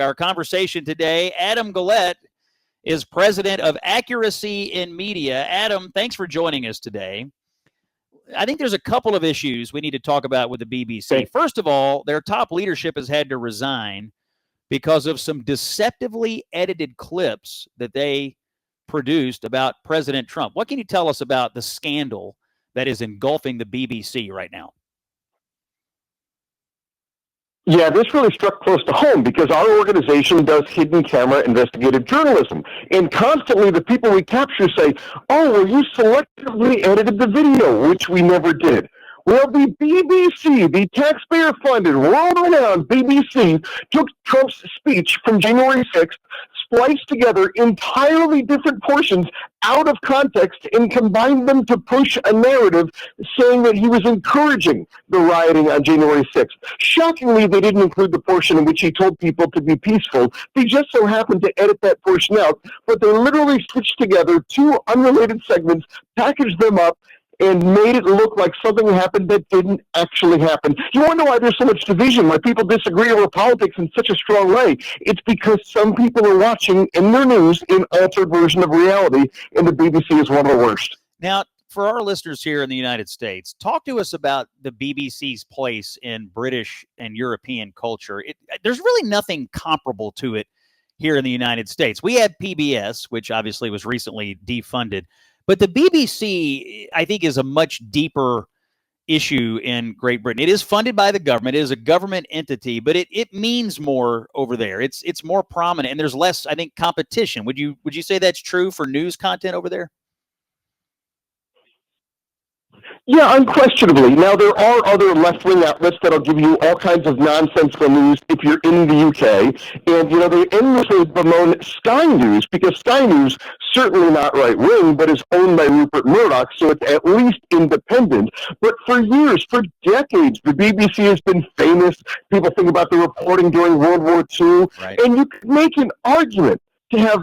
Our conversation today, Adam Guillette is president of Accuracy in Media. Adam, thanks for joining us today. I think there's a couple of issues we need to talk about with the BBC. First of all, their top leadership has had to resign because of some deceptively edited clips that they produced about President Trump. What can you tell us about the scandal that is engulfing the BBC right now? Yeah, this really struck close to home because our organization does hidden camera investigative journalism. And constantly the people we capture say, oh, well, you selectively edited the video, which we never did. Well, the BBC, the taxpayer-funded, world-renowned BBC, took Trump's speech from January 6th, spliced together entirely different portions out of context, and combined them to push a narrative saying that he was encouraging the rioting on January 6th. Shockingly, they didn't include the portion in which he told people to be peaceful. They just so happened to edit that portion out, but they literally stitched together two unrelated segments, packaged them up, and made it look like something happened that didn't actually happen. You want to know why there's so much division, why people disagree over politics in such a strong way? It's because some people are watching in their news an altered version of reality, and the BBC is one of the worst. Now, for our listeners here in the United States, talk to us about the BBC's place in British and European culture. There's really nothing comparable to it here in the United States. We have PBS, which obviously was recently defunded. But the BBC, I think, is a much deeper issue in Great Britain. It is funded by the government. It is a government entity, but it means more over there. It's more prominent, and there's less, I think, competition. Would you say that's true for news content over there? Yeah, unquestionably. Now, there are other left-wing outlets that'll give you all kinds of nonsensical news if you're in the UK. And, they endlessly bemoan Sky News because Sky News, certainly not right-wing, but is owned by Rupert Murdoch, so it's at least independent. But for years, for decades, the BBC has been famous. People think about the reporting during World War II. Right. And you could make an argument to have,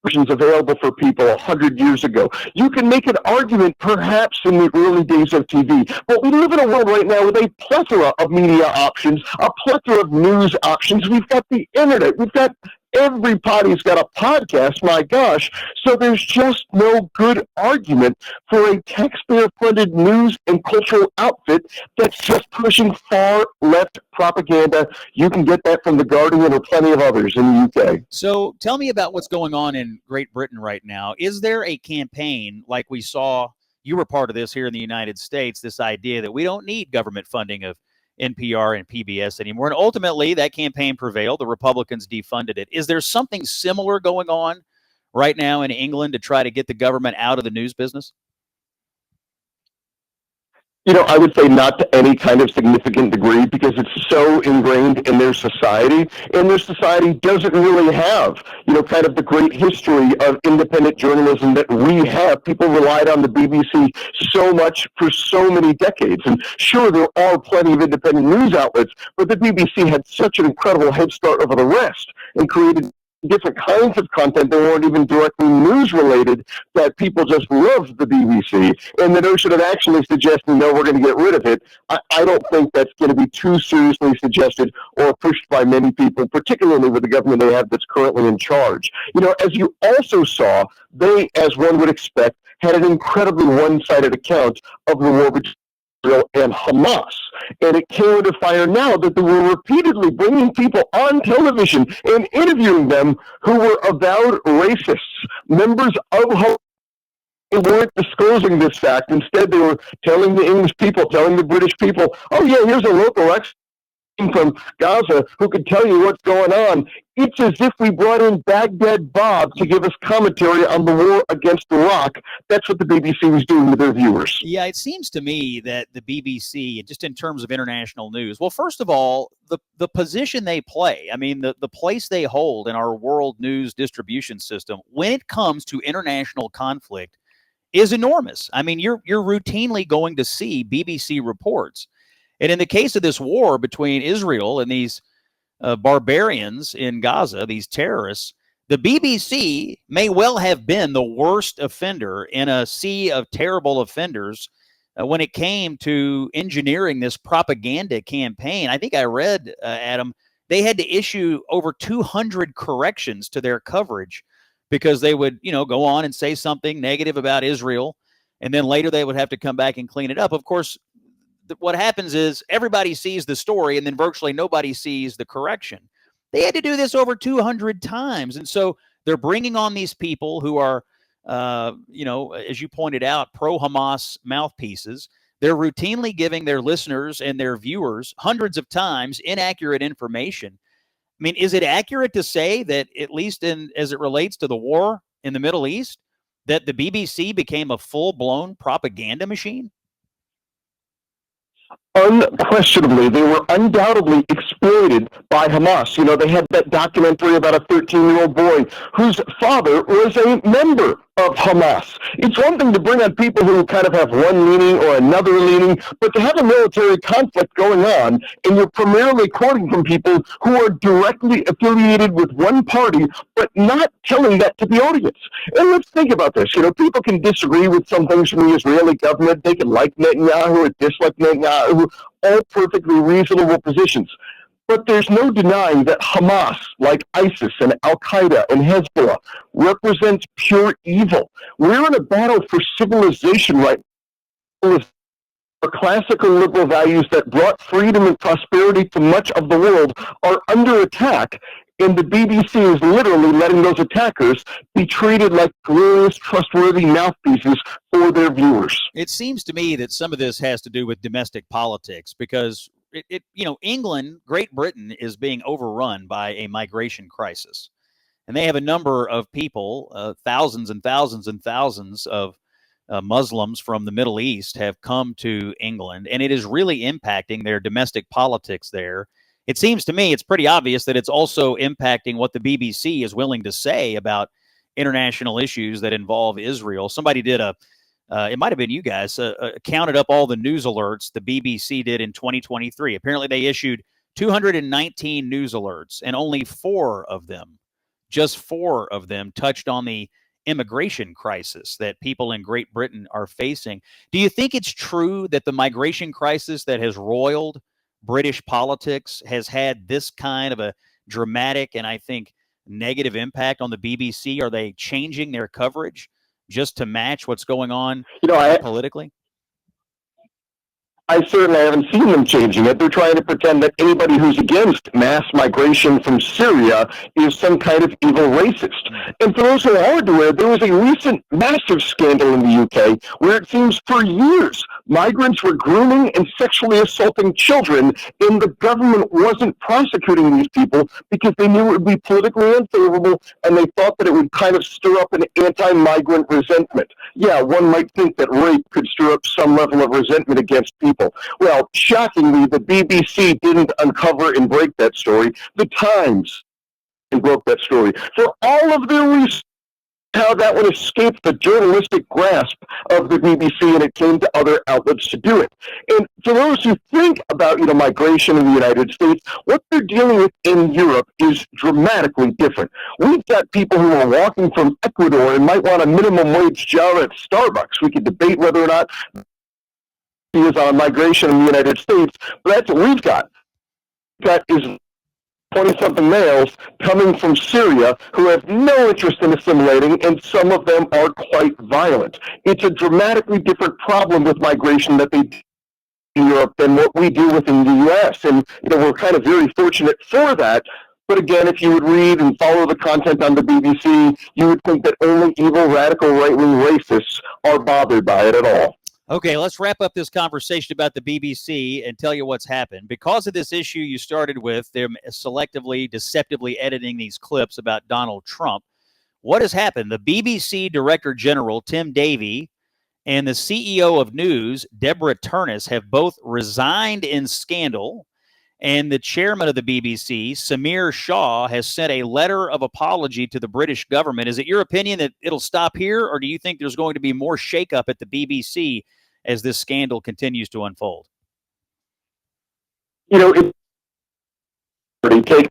versions available for people 100 years ago. You can make an argument perhaps in the early days of TV, but we live in a world right now with a plethora of media options, a plethora of news options. We've got the internet. We've got everybody's got a podcast, my gosh. So there's just no good argument for a taxpayer-funded news and cultural outfit that's just pushing far left propaganda. You can get that from The Guardian or plenty of others in the UK. So tell me about what's going on in Great Britain right now. Is there a campaign like we saw, you were part of this here in the United States, this idea that we don't need government funding of NPR and PBS anymore? And ultimately, that campaign prevailed. The Republicans defunded it. Is there something similar going on right now in England to try to get the government out of the news business? I would say not to any kind of significant degree because it's so ingrained in their society, and their society doesn't really have, kind of the great history of independent journalism that we have. People relied on the BBC so much for so many decades, and sure, there are plenty of independent news outlets, but the BBC had such an incredible head start over the rest and created different kinds of content that weren't even directly news related that people just loved the BBC. And the notion of actually suggesting, no, we're going to get rid of it, I don't think that's going to be too seriously suggested or pushed by many people, particularly with the government they have that's currently in charge. As you also saw, they, as one would expect, had an incredibly one-sided account of the war between Israel and Hamas. And it came into fire now that they were repeatedly bringing people on television and interviewing them who were avowed racists, members of Hamas. They weren't disclosing this fact. Instead, they were telling the English people, telling the British people, oh yeah, here's a local expert from Gaza who could tell you what's going on. It's as if we brought in Baghdad Bob to give us commentary on the war against Iraq. That's what the BBC was doing with their viewers. Yeah, it seems to me that the BBC, just in terms of international news, well, first of all, the position they play, I mean, the place they hold in our world news distribution system when it comes to international conflict is enormous. I mean, you're routinely going to see BBC reports. And in the case of this war between Israel and these barbarians in Gaza, these terrorists, the BBC may well have been the worst offender in a sea of terrible offenders when it came to engineering this propaganda campaign. I think I read, Adam, they had to issue over 200 corrections to their coverage because they would, go on and say something negative about Israel, and then later they would have to come back and clean it up. Of course, what happens is everybody sees the story, and then virtually nobody sees the correction. They had to do this over 200 times, and so they're bringing on these people who are, as you pointed out, pro-Hamas mouthpieces. They're routinely giving their listeners and their viewers hundreds of times inaccurate information. I mean, is it accurate to say that, at least as it relates to the war in the Middle East, that the BBC became a full-blown propaganda machine? Unquestionably, they were undoubtedly exploited by Hamas. They had that documentary about a 13-year-old boy whose father was a member of Hamas. It's one thing to bring on people who kind of have one leaning or another leaning, but to have a military conflict going on, and you're primarily quoting from people who are directly affiliated with one party, but not telling that to the audience. And let's think about this. People can disagree with some things from the Israeli government. They can like Netanyahu or dislike Netanyahu, all perfectly reasonable positions. But there's no denying that Hamas, like ISIS and Al-Qaeda and Hezbollah, represents pure evil. We're in a battle for civilization right now. Our classical liberal values that brought freedom and prosperity to much of the world are under attack, and the BBC is literally letting those attackers be treated like glorious, trustworthy mouthpieces for their viewers. It seems to me that some of this has to do with domestic politics, because England, Great Britain, is being overrun by a migration crisis. And they have a number of people, thousands and thousands and thousands of Muslims from the Middle East have come to England, and it is really impacting their domestic politics there. It seems to me it's pretty obvious that it's also impacting what the BBC is willing to say about international issues that involve Israel. Somebody did it might have been you guys, counted up all the news alerts the BBC did in 2023. Apparently they issued 219 news alerts, and only just four of them touched on the immigration crisis that people in Great Britain are facing. Do you think it's true that the migration crisis that has roiled British politics has had this kind of a dramatic and, I think, negative impact on the BBC? Are they changing their coverage just to match what's going on politically? I certainly haven't seen them changing it. They're trying to pretend that anybody who's against mass migration from Syria is some kind of evil racist. And for those who aren't aware, there was a recent massive scandal in the UK where it seems for years migrants were grooming and sexually assaulting children, and the government wasn't prosecuting these people because they knew it would be politically unfavorable, and they thought that it would kind of stir up an anti-migrant resentment. Yeah, one might think that rape could stir up some level of resentment against people. Well, shockingly, the BBC didn't uncover and break that story. The Times broke that story. For all of their research, how that would escape the journalistic grasp of the BBC, and it came to other outlets to do it. And for those who think about migration in the United States, what they're dealing with in Europe is dramatically different. We've got people who are walking from Ecuador and might want a minimum wage job at Starbucks. We could debate whether or not is on migration in the United States, but that's what we've got. That is 20-something males coming from Syria who have no interest in assimilating, and some of them are quite violent. It's a dramatically different problem with migration that they do in Europe than what we do within the U.S., and we're kind of very fortunate for that. But again, if you would read and follow the content on the BBC, you would think that only evil, radical, right-wing racists are bothered by it at all. Okay, let's wrap up this conversation about the BBC and tell you what's happened. Because of this issue you started with, they're selectively, deceptively editing these clips about Donald Trump. What has happened? The BBC Director General, Tim Davie, and the CEO of News, Deborah Turnus, have both resigned in scandal. And the chairman of the BBC, Samir Shah, has sent a letter of apology to the British government. Is it your opinion that it'll stop here, or do you think there's going to be more shakeup at the BBC as this scandal continues to unfold? It take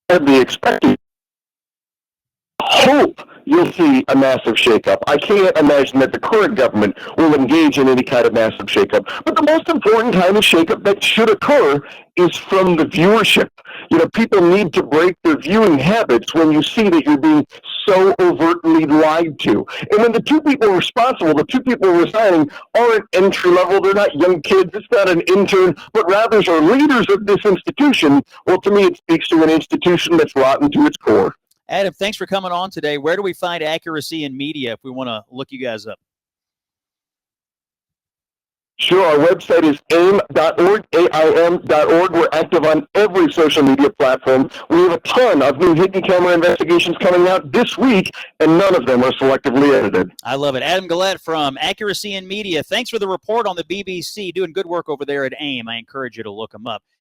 the expected hope you'll see a massive shakeup. I can't imagine that the current government will engage in any kind of massive shakeup. But the most important kind of shakeup that should occur is from the viewership. People need to break their viewing habits when you see that you're being so overtly lied to. And when the two people responsible, the two people resigning, aren't entry level, they're not young kids, it's not an intern, but rather are leaders of this institution, well, to me, it speaks to an institution that's rotten to its core. Adam, thanks for coming on today. Where do we find Accuracy in Media if we want to look you guys up? Sure, our website is aim.org, AIM.org. We're active on every social media platform. We have a ton of new hidden camera investigations coming out this week, and none of them are selectively edited. I love it. Adam Guillette from Accuracy in Media. Thanks for the report on the BBC. Doing good work over there at AIM. I encourage you to look them up.